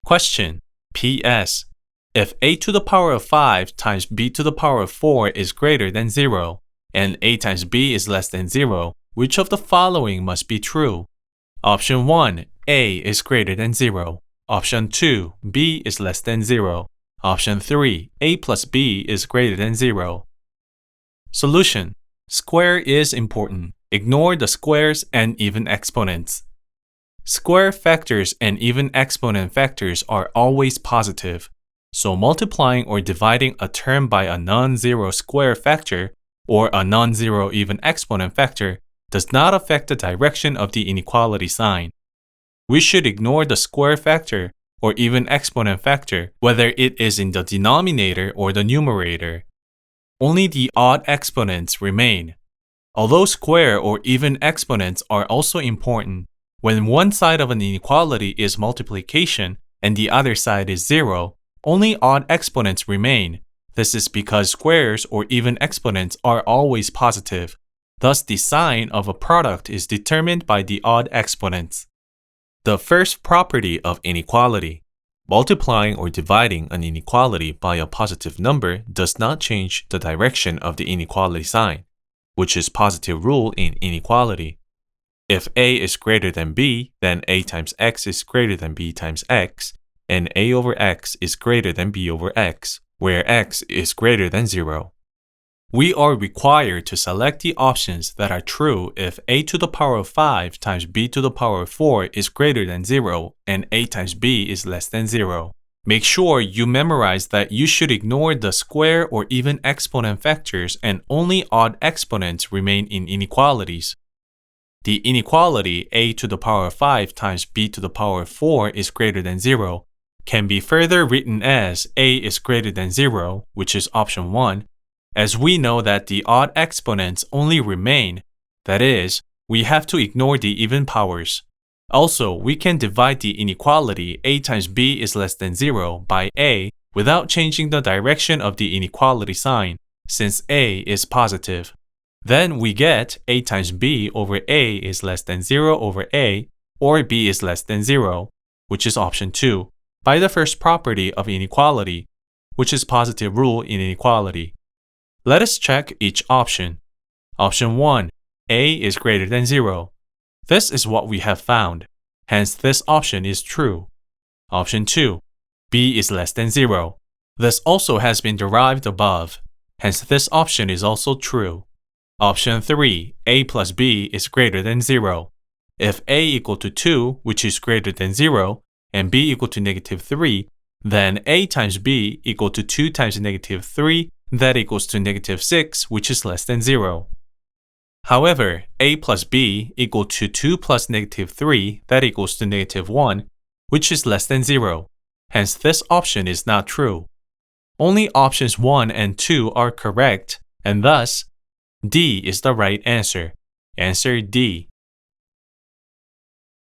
Question. P.S. If a to the power of 5 times b to the power of 4 is greater than 0, and a times b is less than 0, which of the following must be true? Option 1. A is greater than 0. Option 2. B is less than 0. Option 3. A plus b is greater than 0. Solution. Square is important. Ignore the squares and even exponents. Square factors and even exponent factors are always positive, so multiplying or dividing a term by a non-zero square factor or a non-zero even exponent factor does not affect the direction of the inequality sign. We should ignore the square factor or even exponent factor, whether it is in the denominator or the numerator. Only the odd exponents remain. Although square or even exponents are also important, when one side of an inequality is multiplication and the other side is 0, only odd exponents remain. This is because squares or even exponents are always positive. Thus, the sign of a product is determined by the odd exponents. The first property of inequality. Multiplying or dividing an inequality by a positive number does not change the direction of the inequality sign, which is positive rule in inequality. If a is greater than b, then a times x is greater than b times x, and a over x is greater than b over x, where x is greater than 0. We are required to select the options that are true if a to the power of 5 times b to the power of 4 is greater than 0 and a times b is less than 0. Make sure you memorize that you should ignore the square or even exponent factors and only odd exponents remain in inequalities. The inequality a to the power of 5 times b to the power of 4 is greater than 0 can be further written as a is greater than 0, which is option 1, as we know that the odd exponents only remain, that is, we have to ignore the even powers. Also, we can divide the inequality a times b is less than 0 by a without changing the direction of the inequality sign, since a is positive. Then we get a times b over a is less than 0 over a, or b is less than 0, which is option 2, by the first property of inequality, which is positive rule in inequality. Let us check each option. Option 1. A is greater than 0. This is what we have found. Hence, this option is true. Option 2. B is less than 0. This also has been derived above. Hence, this option is also true. Option 3. A plus b is greater than 0. If a equal to 2, which is greater than 0, and b equal to negative 3, then a times b equal to 2 times negative 3, that equals to negative 6, which is less than 0. However, a plus b equal to 2 plus negative 3, that equals to negative 1, which is less than 0. Hence, this option is not true. Only options 1 and 2 are correct, and thus, D is the right answer. Answer D.